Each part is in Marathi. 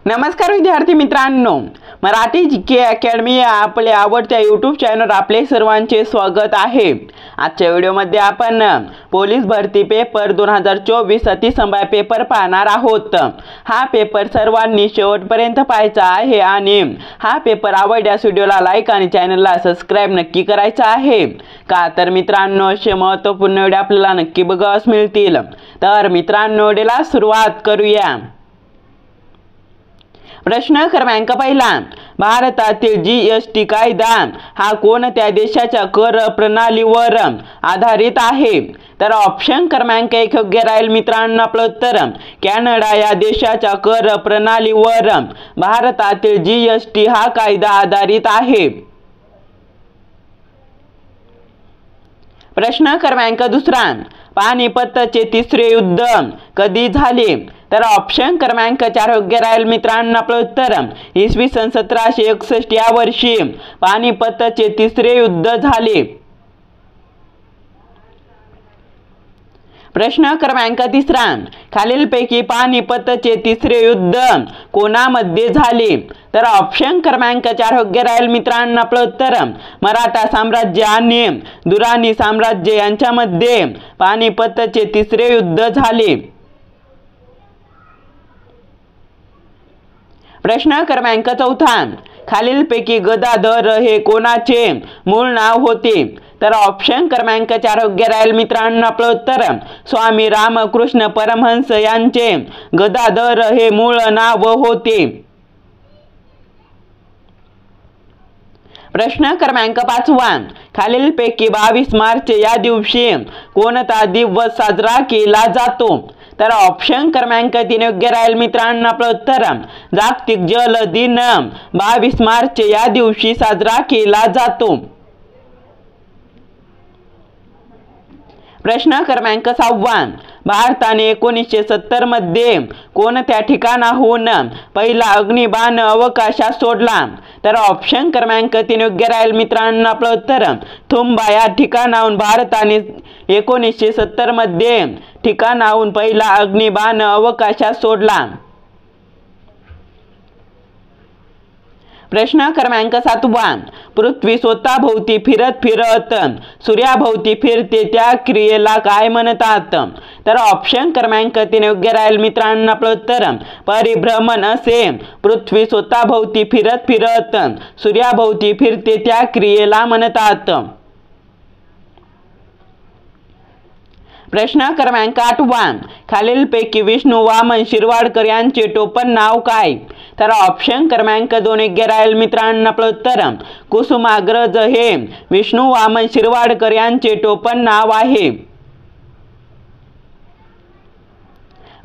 नमस्कार विद्यार्थी मित्रांनो, मराठी जीके अकॅडमी या आपल्या आवडत्या यूट्यूब चॅनलवर आपले सर्वांचे स्वागत आहे। आजच्या व्हिडिओमध्ये आपण पोलीस भरती पेपर 2024 अतिसंभाव्य पेपर पाहणार आहोत। हा पेपर सर्वांनी शेवटपर्यंत पाहायचा आहे आणि हा पेपर आवडल्यास व्हिडिओला लाईक आणि चॅनलला सबस्क्राइब नक्की करायचा आहे। का तर मित्रांनो, असे महत्त्वपूर्ण व्हिडिओ आपल्याला नक्की बघायला मिळतील। तर मित्रांनो, व्हिडिओला सुरुवात करूया। प्रश्न क्रमांक पहिला, भारतातील जीएसटी कायदा हा कोणत्या देशाच्या कर प्रणालीवर आधारित आहे? तर ऑप्शन क्रमांक 1 योग्य राहील मित्रांनो। आपलं उत्तर कॅनडा या देशाच्या कर प्रणालीवर भारतातील जीएसटी हा कायदा आधारित आहे। प्रश्न क्रमांक दुसरा, पानिपतचे तिसरे युद्ध कधी झाले? तर ऑप्शन क्रमांक 4 योग्य राहील मित्रांनो। आपलं उत्तर इसवी सन 1761 या वर्षी पानिपतचे तिसरे युद्ध झाले। प्रश्न क्रमांक तिसरा, खालीलपैकी पानिपतचे तिसरे युद्ध कोणामध्ये झाले? तर ऑप्शन क्रमांक 4 योग्य राहील मित्रांनो। आपलं उत्तर मराठा साम्राज्य आणि दुराणी साम्राज्य यांच्यामध्ये पानिपतचे तिसरे युद्ध झाले। प्रश्न क्रमांक चौथा, खालीलपैकी गदाधर हे कोणाचे मूळ नाव होते? तर ऑप्शन क्रमांक 4 योग्य राहील मित्रांनो। आपलं उत्तर स्वामी रामकृष्ण परमहंस यांचे गदाधर हे मूळ नाव होते। प्रश्न क्रमांक 5, खालीलपैकी 22 मार्च या दिवशी कोणता दिवस साजरा केला जातो? तर ऑप्शन क्रमांक 3 योग्य राहील मित्रांनो। आपलं उत्तर जागतिक जल दिन 22 मार्च या दिवशी साजरा केला जातो। प्रश्न क्रमांक 6, भारताने 1970 मध्ये कोणत्या ठिकाणाहून पहिला अग्निबाण अवकाशात सोडला? तर ऑप्शन क्रमांक 3 योग्य राहील मित्रांनो। आपलं उत्तर थुंबा या ठिकाणाहून भारताने 1970 मध्ये ठिकाणाहून पहिला अग्निबाण अवकाशात सोडला। प्रश्न क्रमांक 7, पृथ्वी स्वतःभोवती फिरत फिरत सूर्याभोवती फिरते त्या क्रियेला काय म्हणतात? तर ऑप्शन क्रमांक 3 योग्य राहील मित्रांनो। आपलं उत्तर परिभ्रमण असे। पृथ्वी स्वतःभोवती फिरत फिरत सूर्याभोवती फिरते त्या क्रियेला म्हणतात। प्रश्न क्रमांक 8, खालीलपैकी विष्णू वामन शिरवाडकर यांचे टोपण नाव काय? तर ऑप्शन क्रमांक 2 योग्य राहील मित्रांनो। आपलं उत्तर कुसुमाग्रज हे विष्णू वामन शिरवाडकर यांचे टोपण नाव आहे।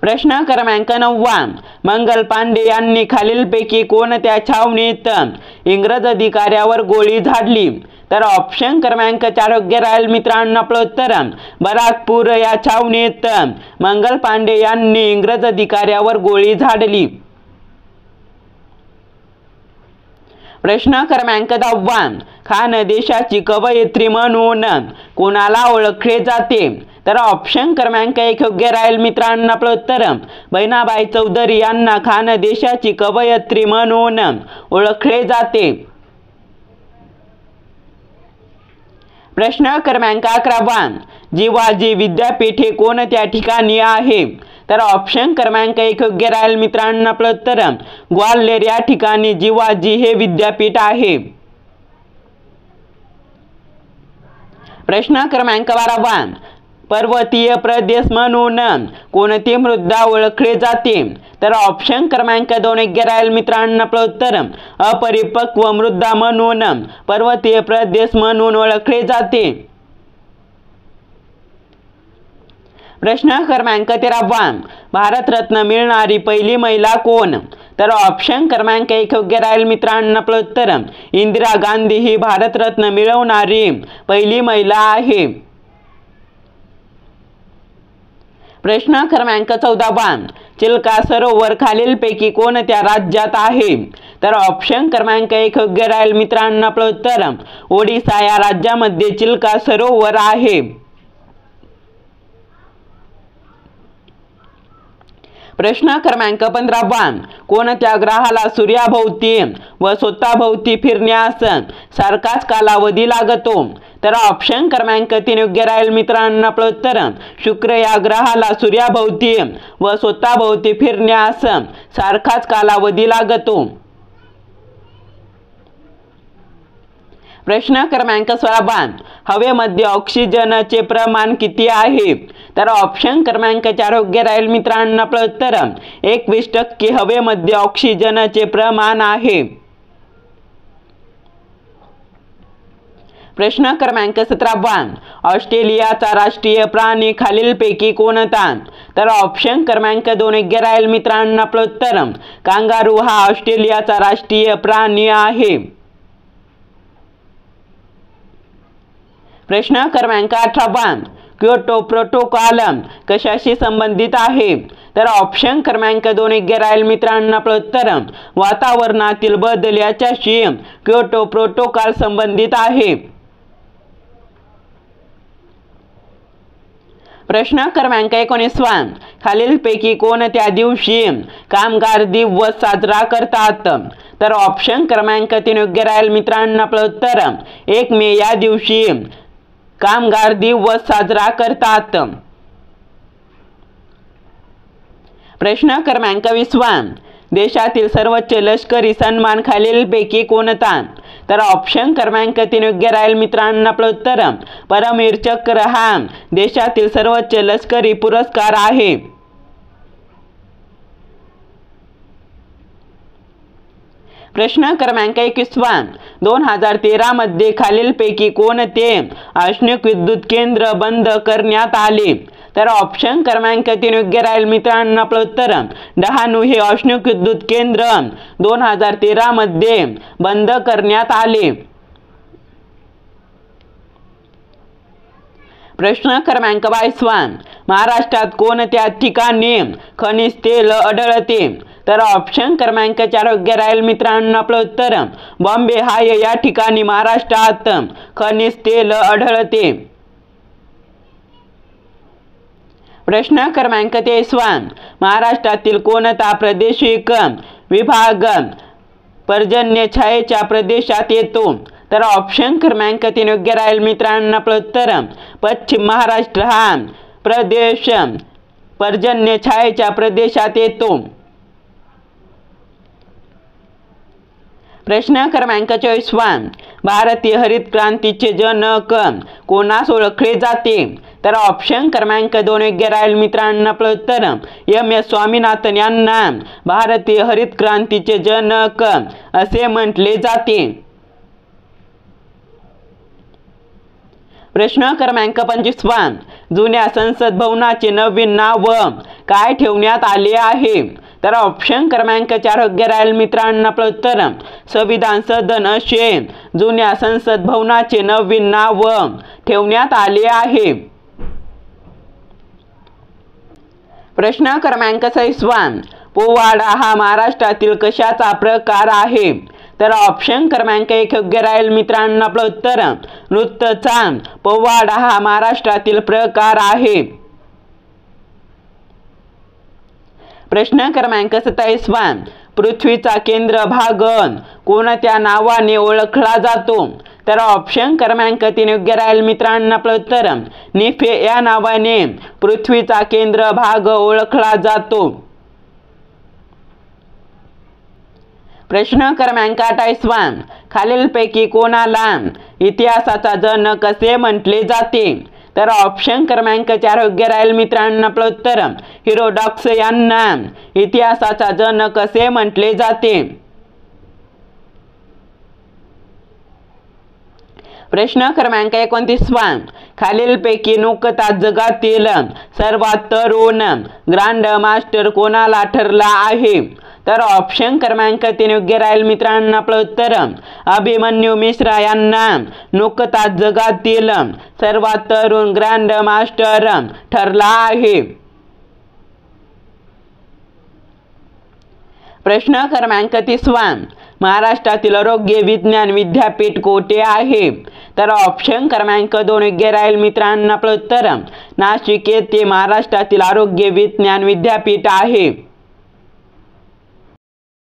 प्रश्न क्रमांक 9, मंगल पांडे यांनी खालीलपैकी कोणत्या छावणीत इंग्रज अधिकाऱ्यावर गोळी झाडली? तर ऑप्शन क्रमांक 4 योग्य राहील मित्रांनो। आपलं उत्तर बराकपूर या छावणीत मंगल पांडे यांनी इंग्रज अधिकाऱ्यावर गोळी झाडली। प्रश्न क्रमांक 10, खानदेशाची कवयित्री म्हणून कोणाला ओळखले जाते? तर ऑप्शन क्रमांक 1 योग्य राहील मित्रांनो। आपलं उत्तर बहिणाबाई चौधरी यांना खानदेशाची कवयित्री म्हणून ओळखले जाते। प्रश्न क्रमांक 11, जिवाजी विद्यापीठ हे कोणत्या ठिकाणी आहे? तर ऑप्शन क्रमांक 1 योग्य राहील मित्रांनो। आपलं उत्तर ग्वाल्हेर या ठिकाणी जिवाजी हे विद्यापीठ आहे। प्रश्न क्रमांक 12, पर्वतीय प्रदेश म्हणून कोणती मृदा ओळखली जाते? तर ऑप्शन क्रमांक 2 योग्य राहील मित्रांनो। आपलं उत्तर अपरिपक्व मृदा म्हणून पर्वतीय प्रदेश म्हणून ओळखले जाते। प्रश्न क्रमांक 13, भारतरत्न मिळणारी पहिली महिला कोण? तर ऑप्शन क्रमांक 1 योग्य राहील मित्रांनो। आपलं उत्तर इंदिरा गांधी ही भारतरत्न मिळवणारी पहिली महिला आहे। प्रश्न क्रमांक 14, चिल्का सरोवर खालीलपैकी कोणत्या राज्यात आहे? तर ऑप्शन क्रमांक 1 योग्य राहील मित्रांनो। आपलं उत्तर ओडिशा या राज्यामध्ये चिल्का सरोवर आहे। प्रश्न क्रमांक 15 कोणत्या ग्रहाला सूर्याभोवती व स्वतःभोवती फिरण्यास सारखाच कालावधी लागतो? तर ऑप्शन क्रमांक 3 योग्य राहील मित्रांनो. आपलं उत्तर शुक्र या ग्रहाला सूर्याभोवती व स्वतःभोवती फिरण्यास सारखाच कालावधी लागतो. प्रश्न क्रमांक 16 हवेमध्ये ऑक्सिजनचे प्रमाण किती आहे? तर ऑप्शन क्रमांक 4 योग्य राहील मित्रांनो. आपलं उत्तर 21% हवेमध्ये ऑक्सिजनचे प्रमाण आहे. प्रश्न क्रमांक 17 ऑस्ट्रेलियाचा राष्ट्रीय प्राणी खालीलपैकी कोणता? तर ऑप्शन क्रमांक 2 योग्य राहील मित्रांनो. आपलं उत्तर कांगारू हा ऑस्ट्रेलियाचा राष्ट्रीय प्राणी आहे. प्रश्न क्रमांक 18 क्योटो प्रोटोकॉल कशाशी संबंधित आहे? तर ऑप्शन क्रमांक 2 योग्य राहील मित्रांनो. आपलं उत्तर वातावरणातील बदल याच्याशी क्योटो प्रोटोकॉल संबंधित आहे. प्रश्न क्रमांक 19 खालीलपैकी कोणत्या दिवशी कामगार दिवस साजरा करतात? तर ऑप्शन क्रमांक 3 योग्य राहील मित्रांनो. आपलं उत्तर 1 मे या दिवशी कामगार दिवस साजरा करतात. प्रश्न क्रमांक 20 देशातील सर्वोच्च लष्करी सन्मान खालीलपैकी कोणता? तर ऑप्शन क्रमांक 3 योग्य राहील मित्रांनो. आपलं उत्तर परमवीर चक्र हा देशातील सर्वोच्च लष्करी पुरस्कार आहे. प्रश्न क्रमांक 21 2013 मध्ये खालीलपैकी कोणते औष्णिक विद्युत केंद्र बंद करण्यात आले? तर ऑप्शन क्रमांक 3 योग्य राहील मित्रांनो. आपलं उत्तर डहाणू हे औष्णिक विद्युत केंद्र 2013 मध्ये बंद करण्यात आले. प्रश्न क्रमांक 22 महाराष्ट्रात कोणत्या ठिकाणी खनिज तेल आढळते? तर ऑप्शन क्रमांक 4 योग्य राहील मित्रांनो. आपलं उत्तर बॉम्बे हाय या ठिकाणी महाराष्ट्रात खनिज तेल आढळते. प्रश्न क्रमांक 23 महाराष्ट्रातील कोणता प्रादेशिक विभाग पर्जन्य छायेच्या प्रदेशात येतो? तर ऑप्शन क्रमांक 3 योग्य राहील मित्रांनो. आपलं उत्तर पश्चिम महाराष्ट्र हा प्रदेश पर्जन्य छायेच्या प्रदेशात येतो. प्रश्न क्रमांक 24 भारतीय हरित क्रांतीचे जनक कोणास ओळखले जाते? तर ऑप्शन क्रमांक 2 योग्य राहील मित्रांनो. आपलं उत्तर M.S. स्वामीनाथन यांना भारतीय हरित क्रांतीचे जनक असे म्हटले जाते. प्रश्न क्रमांक 25 जुन्या संसद भवनाचे नवीन नाव काय ठेवण्यात आले आहे? तर ऑप्शन क्रमांक 4 योग्य राहील मित्रांनो. आपलं उत्तर संविधान सदन असे जुन्या संसद भवनाचे नवीन नाव ठेवण्यात आले आहे. प्रश्न क्रमांक 26 पोवाडा हा महाराष्ट्रातील कशाचा प्रकार आहे? तर ऑप्शन क्रमांक 1 योग्य राहील मित्रांनो. आपलं उत्तर नृत्याचा पोवाडा हा महाराष्ट्रातील प्रकार आहे. प्रश्न क्रमांक 27 पृथ्वीचा केंद्र भाग कोणत्या नावाने ओळखला जातो? तर ऑप्शन क्रमांक 3 योग्य राहील मित्रांनो. आपलं उत्तर निफे या नावाने पृथ्वीचा केंद्र भाग ओळखला जातो. प्रश्न क्रमांक 28 खालीलपैकी कोणाला इतिहासाचा जनक असे म्हटले जाते? तर ऑप्शन क्रमांक 4 योग्य राहील मित्रांनो. आपलं उत्तर हेरोडॉटस यांना इतिहासाचा जनक असे म्हटले जाते. प्रश्न क्रमांक 29 खालीलपैकी नुकताच जगातील सर्वात तरुण ग्रँड मास्टर कोणाला ठरला आहे? तर ऑप्शन क्रमांक 3 योग्य राहील मित्रांनो. आपलं उत्तर अभिमन्यू मिश्रा यांना नुकताच जगातील सर्वात तरुण ग्रँड मास्टर ठरला आहे. प्रश्न क्रमांक 30 महाराष्ट्रातील आरोग्य विज्ञान विद्यापीठ कोठे आहे? तर ऑप्शन क्रमांक 2 योग्य राहील मित्रांनो. आपलं उत्तर नाशिक येथे महाराष्ट्रातील आरोग्य विज्ञान विद्यापीठ आहे.